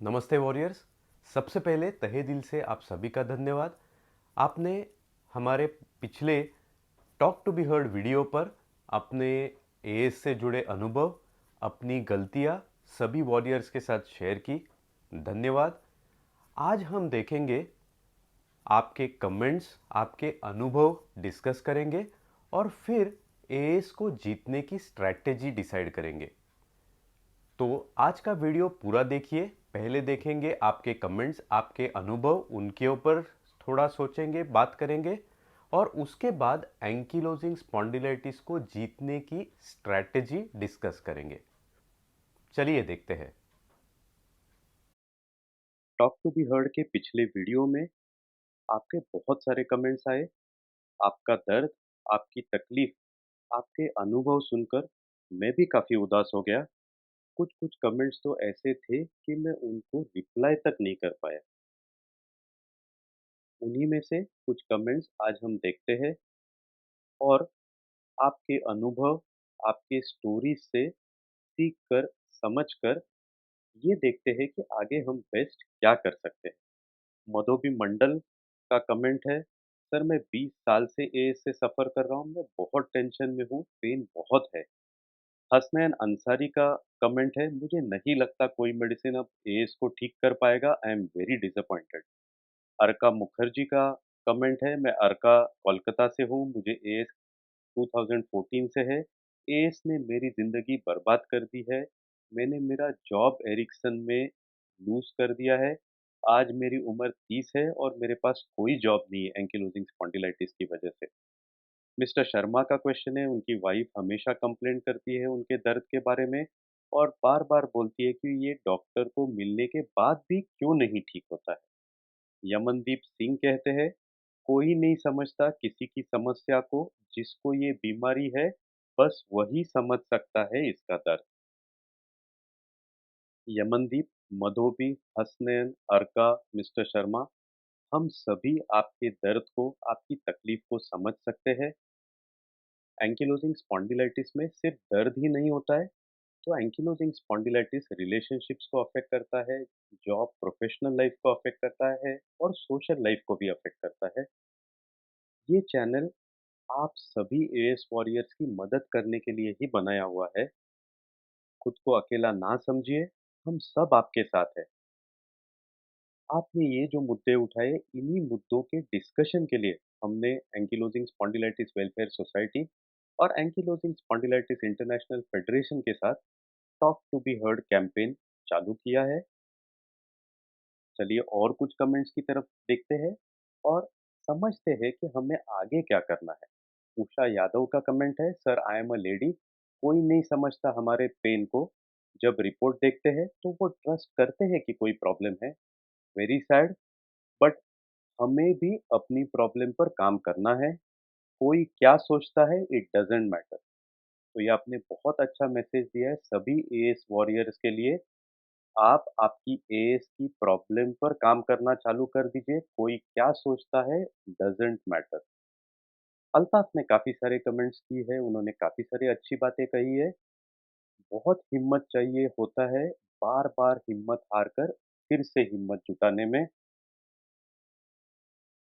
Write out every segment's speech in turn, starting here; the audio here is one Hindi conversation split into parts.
नमस्ते वॉरियर्स। सबसे पहले तहे दिल से आप सभी का धन्यवाद। आपने हमारे पिछले talk to be heard video पर अपने एएस से जुड़े अनुभव, अपनी गलतियां सभी वॉरियर्स के साथ शेयर की। धन्यवाद। आज हम देखेंगे आपके कमेंट्स, आपके अनुभव डिस्कस करेंगे और फिर एएस को जीतने की स्ट्रैटेजी डिसाइड करेंगे। तो आज का वीडियो पूरा देखिए। पहले देखेंगे आपके कमेंट्स, आपके अनुभव, उनके ऊपर थोड़ा सोचेंगे, बात करेंगे और उसके बाद एंकीलोजिंग स्पॉन्डिलाइटिस को जीतने की स्ट्रैटेजी डिस्कस करेंगे। चलिए देखते हैं। टॉक टू बी हर्ड के पिछले वीडियो में आपके बहुत सारे कमेंट्स आए। आपका दर्द, आपकी तकलीफ, आपके अनुभव सुनकर मैं भी काफ़ी उदास हो गया। कुछ-कुछ कमेंट्स तो ऐसे थे कि मैं उनको रिप्लाई तक नहीं कर पाया। उन्हीं में से कुछ कमेंट्स आज हम देखते हैं और आपके अनुभव, आपके स्टोरीज से सीख कर, समझ कर ये देखते हैं कि आगे हम बेस्ट क्या कर सकते हैं। मधोबी मंडल का कमेंट है, सर मैं 20 साल से एएस से सफ़र कर रहा हूँ, मैं बहुत टेंशन में हूँ, पेन बहुत है। हसनैन अंसारी का कमेंट है, मुझे नहीं लगता कोई मेडिसिन अब एएस को ठीक कर पाएगा, आई एम वेरी डिसअपॉइंटेड। अर्का मुखर्जी का कमेंट है, मैं अर्का कोलकाता से हूँ, मुझे एएस 2014 से है। एएस ने मेरी ज़िंदगी बर्बाद कर दी है। मैंने मेरा जॉब एरिक्सन में लूज़ कर दिया है। आज मेरी उम्र 30 है और मेरे पास कोई जॉब नहीं है एंकिलोजिंग स्पॉन्डिलाइटिस की वजह से। मिस्टर शर्मा का क्वेश्चन है, उनकी वाइफ हमेशा कंप्लेंट करती है उनके दर्द के बारे में और बार-बार बोलती है कि ये डॉक्टर को मिलने के बाद भी क्यों नहीं ठीक होता है। यमनदीप सिंह कहते हैं, कोई नहीं समझता किसी की समस्या को, जिसको ये बीमारी है बस वही समझ सकता है इसका दर्द। यमनदीप, मधोबी, हसनैन, अर्का, मिस्टर शर्मा, हम सभी आपके दर्द को, आपकी तकलीफ को समझ सकते हैं। एंकिलोजिंग स्पॉन्डिलाइटिस में सिर्फ दर्द ही नहीं होता है, तो एंकिलोजिंग स्पॉन्डिलाइटिस रिलेशनशिप्स को अफेक्ट करता है, जॉब प्रोफेशनल लाइफ को अफेक्ट करता है और सोशल लाइफ को भी अफेक्ट करता है। ये चैनल आप सभी एएस वॉरियर्स की मदद करने के लिए ही बनाया हुआ है। खुद को अकेला ना समझिए, हम सब आपके साथ हैं। आपने ये जो मुद्दे उठाए, इन्हीं मुद्दों के डिस्कशन के लिए हमने एंकिलोजिंग स्पॉन्डिलाइटिस वेलफेयर सोसाइटी और एंकिलोजिंग स्पॉन्डिलाइटिस इंटरनेशनल फेडरेशन के साथ talk to be heard campaign चालू किया है। चलिए और कुछ कमेंट्स की तरफ देखते हैं और समझते हैं कि हमें आगे क्या करना है। उषा यादव का कमेंट है, sir I am a lady, कोई नहीं समझता हमारे पेन को। जब रिपोर्ट देखते हैं तो वो ट्रस्ट करते हैं कि कोई प्रॉब्लम है। वेरी सैड, बट हमें भी अपनी प्रॉब्लम पर काम करना है। कोई क्या सोचता है इट डजेंट मैटर। तो ये आपने बहुत अच्छा मैसेज दिया है सभी एएस वॉरियर्स के लिए। आप आपकी एएस की प्रॉब्लम पर काम करना चालू कर दीजिए। कोई क्या सोचता है डजेंट मैटर। अल्ताफ ने काफ़ी सारे कमेंट्स की है, उन्होंने काफ़ी सारी अच्छी बातें कही है। बहुत हिम्मत चाहिए होता है, बार-बार हिम्मत हार कर फिर से हिम्मत जुटाने में।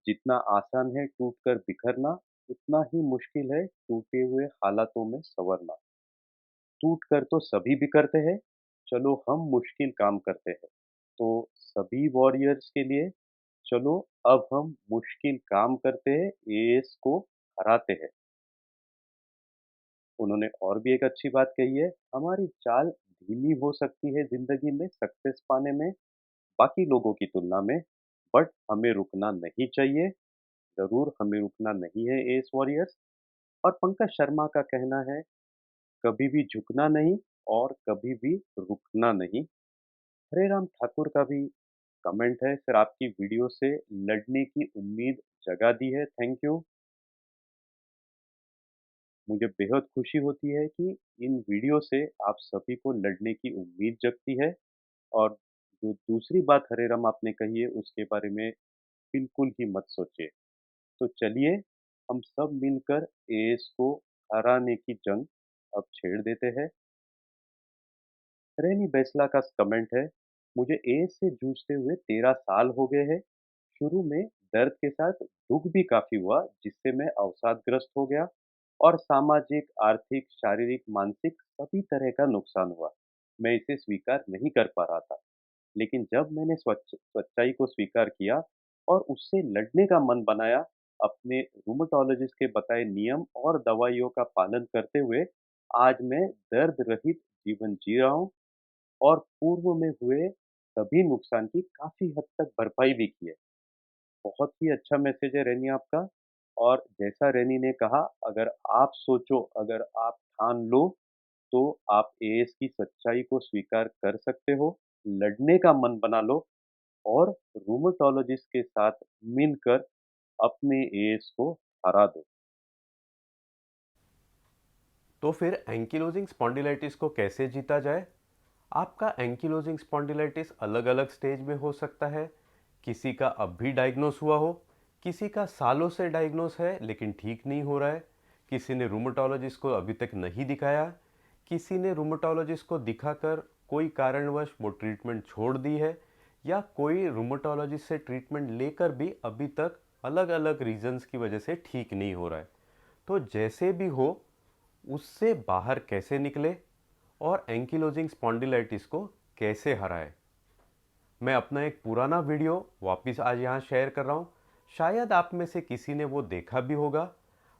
जितना आसान है टूट कर बिखरना, उतना ही मुश्किल है टूटे हुए हालातों में सँवरना। टूट कर तो सभी बिखरते हैं, चलो हम मुश्किल काम करते हैं। तो सभी वॉरियर्स के लिए चलो अब हम मुश्किल काम करते हैं, एएस को हराते हैं। उन्होंने और भी एक अच्छी बात कही है, हमारी चाल धीमी हो सकती है ज़िंदगी में सक्सेस पाने में, बाकी लोगों की तुलना में, बट हमें रुकना नहीं चाहिए, ज़रूर हमें रुकना नहीं है एएस वॉरियर्स। और पंकज शर्मा का कहना है, कभी भी झुकना नहीं और कभी भी रुकना नहीं। हरे राम ठाकुर का भी कमेंट है, सर आपकी वीडियो से लड़ने की उम्मीद जगा दी है, थैंक यू। मुझे बेहद खुशी होती है कि इन वीडियो से आप सभी को लड़ने की उम्मीद जगती है और जो दूसरी बात हरे राम आपने कही है उसके बारे में बिल्कुल ही मत सोचिए। तो चलिए हम सब मिलकर एएस को हराने की जंग अब छेड़ देते हैं। रेनी बैसला का कमेंट है, मुझे एएस से जूझते हुए 13 साल हो गए हैं। शुरू में दर्द के साथ दुख भी काफ़ी हुआ, जिससे मैं अवसादग्रस्त हो गया और सामाजिक, आर्थिक, शारीरिक, मानसिक सभी तरह का नुकसान हुआ। मैं इसे स्वीकार नहीं कर पा रहा था। लेकिन जब मैंने सच्चाई को स्वीकार किया और उससे लड़ने का मन बनाया, अपने रूमेटोलॉजिस्ट के बताए नियम और दवाइयों का पालन करते हुए, आज मैं दर्द रहित जीवन जी रहा हूँ और पूर्व में हुए सभी नुकसान की काफ़ी हद तक भरपाई भी की है। बहुत ही अच्छा मैसेज है रैनी आपका। और जैसा रैनी ने कहा, अगर आप सोचो, अगर आप ठान लो, तो आप एएस की सच्चाई को स्वीकार कर सकते हो, लड़ने का मन बना लो और रूमेटोलॉजिस्ट के साथ मिलकर अपने एएस को हरा दो। तो फिर एंकिलोजिंग स्पॉन्डिलाइटिस को कैसे जीता जाए? आपका एंकिलोजिंग स्पॉन्डिलाइटिस अलग अलग स्टेज में हो सकता है। किसी का अब भी डायग्नोस हुआ हो, किसी का सालों से डायग्नोस है लेकिन ठीक नहीं हो रहा है, किसी ने रूमेटोलॉजिस्ट को अभी तक नहीं दिखाया, किसी ने रूमेटोलॉजिस्ट को दिखाकर कोई कारणवश वो ट्रीटमेंट छोड़ दी है, या कोई रूमेटोलॉजिस्ट से ट्रीटमेंट लेकर भी अभी तक अलग अलग रीजंस की वजह से ठीक नहीं हो रहा है। तो जैसे भी हो, उससे बाहर कैसे निकले और एंकिलोजिंग स्पॉन्डिलाइटिस को कैसे हराए, मैं अपना एक पुराना वीडियो वापस आज यहाँ शेयर कर रहा हूँ। शायद आप में से किसी ने वो देखा भी होगा।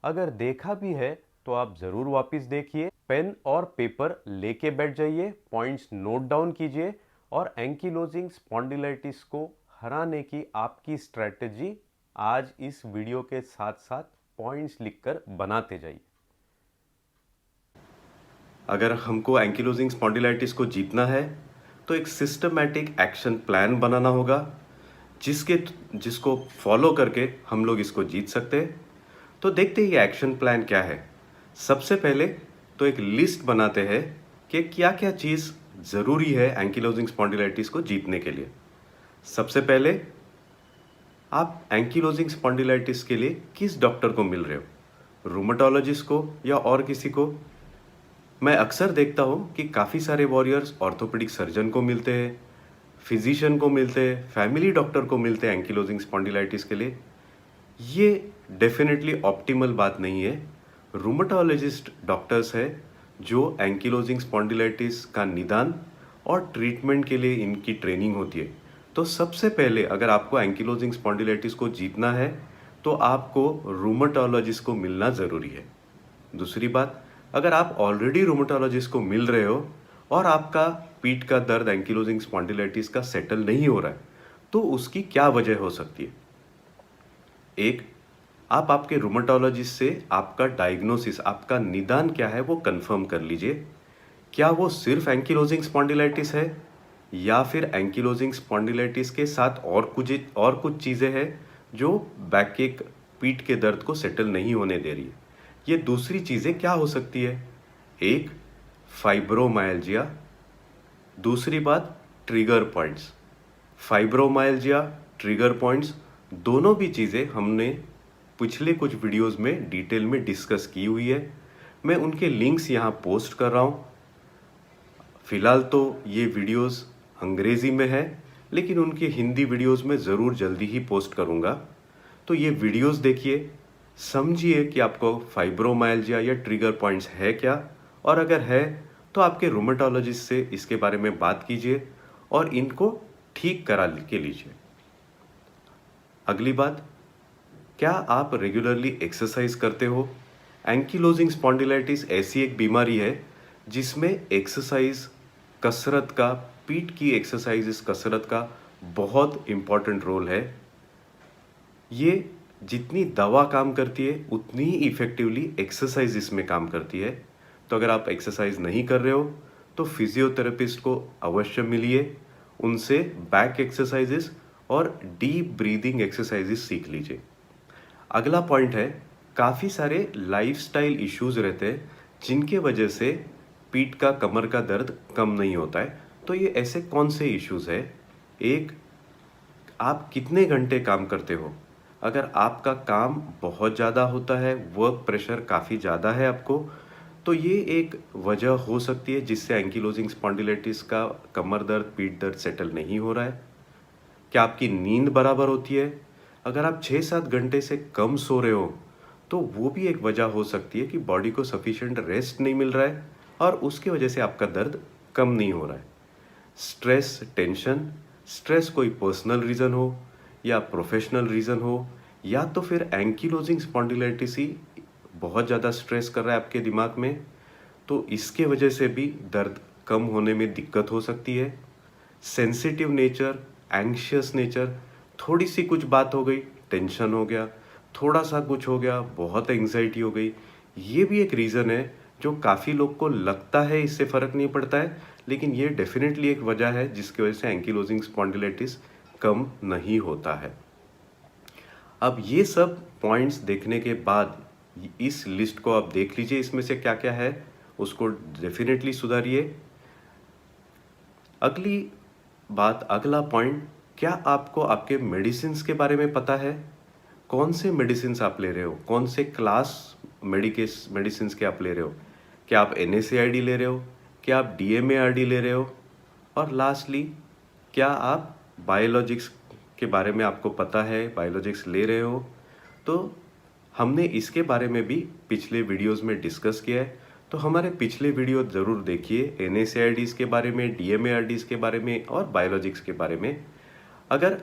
अगर देखा भी है तो आप ज़रूर वापस देखिए, पेन और पेपर लेके बैठ जाइए, पॉइंट्स नोट डाउन कीजिए और एंकिलोजिंग स्पॉन्डिलाइटिस को हराने की आपकी स्ट्रेटजी आज इस वीडियो के साथ साथ पॉइंट्स लिखकर बनाते जाइए। अगर हमको एंकिलोजिंग स्पॉन्डिलाइटिस को जीतना है तो एक सिस्टमैटिक एक्शन प्लान बनाना होगा, जिसके जिसको फॉलो करके हम लोग इसको जीत सकते हैं। तो देखते हैं ये एक्शन प्लान क्या है। सबसे पहले तो एक लिस्ट बनाते हैं कि क्या क्या चीज़ ज़रूरी है एंकिलोजिंग स्पॉन्डिलाइटिस को जीतने के लिए। सबसे पहले, आप एंकिलोजिंग स्पॉन्डिलाइटिस के लिए किस डॉक्टर को मिल रहे हो, रूमेटोलॉजिस्ट को या और किसी को? मैं अक्सर देखता हूँ कि काफ़ी सारे वॉरियर्स ऑर्थोपेडिक सर्जन को मिलते हैं, फिजिशियन को मिलते हैं, फैमिली डॉक्टर को मिलते हैं एंकिलोजिंग स्पॉन्डिलाइटिस के लिए। ये डेफिनेटली ऑप्टिमल बात नहीं है। रूमेटोलॉजिस्ट डॉक्टर्स है जो एंकिलोजिंग स्पॉन्डिलाइटिस का निदान और ट्रीटमेंट के लिए इनकी ट्रेनिंग होती है। तो सबसे पहले अगर आपको एंकिलोजिंग स्पॉन्डिलाइटिस को जीतना है तो आपको रूमेटोलॉजिस्ट को मिलना ज़रूरी है। दूसरी बात, अगर आप ऑलरेडी रूमेटोलॉजिस्ट को मिल रहे हो और आपका पीठ का दर्द एंकिलोजिंग स्पॉन्डिलाइटिस का सेटल नहीं हो रहा है, तो उसकी क्या वजह हो सकती है? एक, आप आपके रूमेटोलॉजिस्ट से आपका डायग्नोसिस, आपका निदान क्या है वो कंफर्म कर लीजिए। क्या वो सिर्फ एंकिलोजिंग स्पॉन्डिलाइटिस है या फिर एंकिलोजिंग स्पॉन्डिलाइटिस के साथ और कुछ चीज़ें हैं जो बैक के, पीठ के दर्द को सेटल नहीं होने दे रही है। ये दूसरी चीज़ें क्या हो सकती है? एक, फाइब्रोमाइल्जिया। दूसरी बात, trigger points. Fibromyalgia, trigger points, दोनों भी चीज़ें हमने पिछले कुछ वीडियोस में डिटेल में डिस्कस की हुई है। मैं उनके लिंक्स यहाँ पोस्ट कर रहा हूँ। फिलहाल तो ये वीडियोस अंग्रेज़ी में है, लेकिन उनके हिंदी वीडियोस में ज़रूर जल्दी ही पोस्ट करूँगा। तो ये वीडियोस देखिए, समझिए कि आपको फाइब्रोमाइल्जिया या ट्रिगर पॉइंट्स है क्या, और अगर है तो आपके रूमेटोलॉजिस्ट से इसके बारे में बात कीजिए और इनको ठीक करा के लीजिए। अगली बात, क्या आप रेगुलरली एक्सरसाइज करते हो? एंकिलोजिंग स्पॉन्डिलाइटिस ऐसी एक बीमारी है जिसमें एक्सरसाइज, कसरत का, पीठ की एक्सरसाइज, कसरत का बहुत इम्पॉर्टेंट रोल है। ये जितनी दवा काम करती है उतनी ही इफेक्टिवली एक्सरसाइज इसमें काम करती है। तो अगर आप एक्सरसाइज नहीं कर रहे हो तो फिजियोथेरेपिस्ट को अवश्य मिलिए, उनसे बैक एक्सरसाइजेस और डीप ब्रीदिंग एक्सरसाइजेस सीख लीजिए। अगला पॉइंट है, काफ़ी सारे लाइफस्टाइल इश्यूज रहते हैं जिनके वजह से पीठ का, कमर का दर्द कम नहीं होता है। तो ये ऐसे कौन से इश्यूज है? एक, आप कितने घंटे काम करते हो? अगर आपका काम बहुत ज़्यादा होता है, वर्क प्रेशर काफ़ी ज़्यादा है आपको, तो ये एक वजह हो सकती है जिससे एंकिलोजिंग स्पॉन्डिलाइटिस का कमर दर्द, पीठ दर्द सेटल नहीं हो रहा है। क्या आपकी नींद बराबर होती है? अगर आप 6-7 घंटे से कम सो रहे हो तो वो भी एक वजह हो सकती है कि बॉडी को सफिशिएंट रेस्ट नहीं मिल रहा है और उसकी वजह से आपका दर्द कम नहीं हो रहा है। स्ट्रेस, टेंशन, स्ट्रेस कोई पर्सनल रीज़न हो या प्रोफेशनल रीज़न हो या तो फिर एंकिलोजिंग स्पॉन्डिलाइटिस ही बहुत ज़्यादा स्ट्रेस कर रहा है आपके दिमाग में, तो इसके वजह से भी दर्द कम होने में दिक्कत हो सकती है। सेंसिटिव नेचर, एंग्शियस नेचर, थोड़ी सी कुछ बात हो गई, टेंशन हो गया, थोड़ा सा कुछ हो गया, बहुत एंग्जाइटी हो गई, ये भी एक रीज़न है जो काफ़ी लोग को लगता है इससे फ़र्क नहीं पड़ता है, लेकिन ये डेफिनेटली एक वजह है जिसकी वजह से एंकिलोजिंग स्पॉन्डिलाइटिस कम नहीं होता है। अब ये सब पॉइंट्स देखने के बाद इस लिस्ट को आप देख लीजिए, इसमें से क्या क्या है उसको डेफिनेटली सुधारिए। अगला पॉइंट, क्या आपको आपके मेडिसिन्स के बारे में पता है? कौन से मेडिसिन्स आप ले रहे हो? कौन से क्लास मेडिसिन्स के आप ले रहे हो? क्या आप NSAID ले रहे हो? क्या आप DMARD ले रहे हो? और लास्टली, क्या आप बायोलॉजिक्स के बारे में आपको पता है, बायोलॉजिक्स ले रहे हो? तो हमने इसके बारे में भी पिछले वीडियोस में डिस्कस किया है, तो हमारे पिछले वीडियो ज़रूर देखिए, NSAIDs के बारे में, DMARDs के बारे में और बायोलॉजिक्स के बारे में। अगर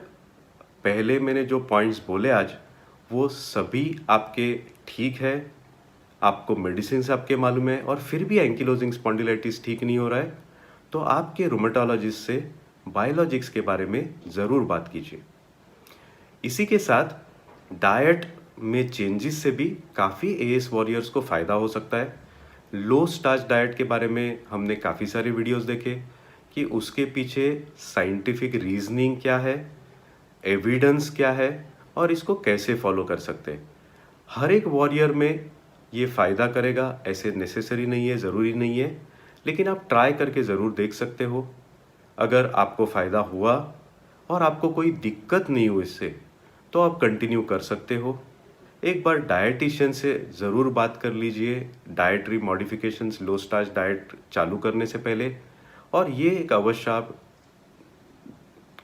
पहले मैंने जो पॉइंट्स बोले आज वो सभी आपके ठीक है, आपको मेडिसिन आपके मालूम है और फिर भी एंकिलोजिंग स्पॉन्डिलाइटिस ठीक नहीं हो रहा है, तो आपके रूमेटोलॉजिस्ट से बायोलॉजिक्स के बारे में ज़रूर बात कीजिए। इसी के साथ डाइट में चेंजेस से भी काफ़ी AS वॉरियर्स को फ़ायदा हो सकता है। लो स्टार्च डाइट के बारे में हमने काफ़ी सारे वीडियोस देखे कि उसके पीछे साइंटिफिक रीजनिंग क्या है, एविडेंस क्या है और इसको कैसे फॉलो कर सकते हैं। हर एक वॉरियर में ये फ़ायदा करेगा ऐसे नेसेसरी नहीं है, ज़रूरी नहीं है, लेकिन आप ट्राई करके ज़रूर देख सकते हो। अगर आपको फ़ायदा हुआ और आपको कोई दिक्कत नहीं हुई इससे, तो आप कंटिन्यू कर सकते हो। एक बार डाइटिशियन से ज़रूर बात कर लीजिए डाइटरी मॉडिफिकेशंस, लो स्टार्च डाइट चालू करने से पहले, और ये एक अवश्य आप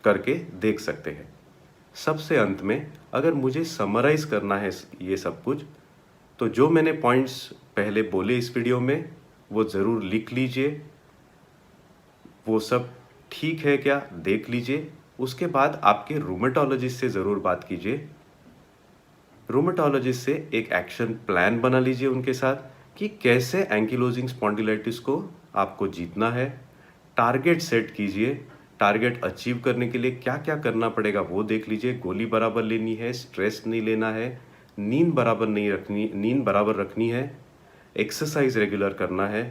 करके देख सकते हैं। सबसे अंत में अगर मुझे समराइज़ करना है ये सब कुछ, तो जो मैंने पॉइंट्स पहले बोले इस वीडियो में वो ज़रूर लिख लीजिए, वो सब ठीक है क्या देख लीजिए। उसके बाद आपके रूमेटोलॉजिस्ट से ज़रूर बात कीजिए। रूमेटोलॉजिस्ट से एक एक्शन प्लान बना लीजिए उनके साथ कि कैसे एंकिलोजिंग स्पॉन्डिलाइटिस को आपको जीतना है। टारगेट सेट कीजिए, टारगेट अचीव करने के लिए क्या क्या करना पड़ेगा वो देख लीजिए। गोली बराबर लेनी है, स्ट्रेस नहीं लेना है, नींद बराबर रखनी है, एक्सरसाइज रेगुलर करना है।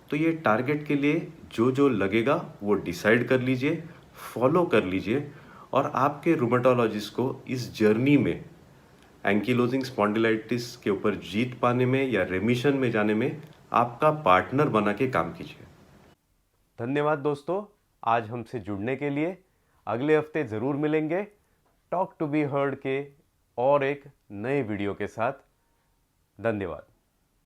तो ये टारगेट के लिए जो जो लगेगा वो डिसाइड कर लीजिए, फॉलो कर लीजिए, और आपके रूमेटोलॉजिस्ट को इस जर्नी में एंकिलोजिंग स्पॉन्डिलाइटिस के ऊपर जीत पाने में या रेमिशन में जाने में आपका पार्टनर बना के काम कीजिए। धन्यवाद दोस्तों, आज हमसे जुड़ने के लिए। अगले हफ्ते ज़रूर मिलेंगे टॉक टू बी हर्ड के और एक नए वीडियो के साथ। धन्यवाद।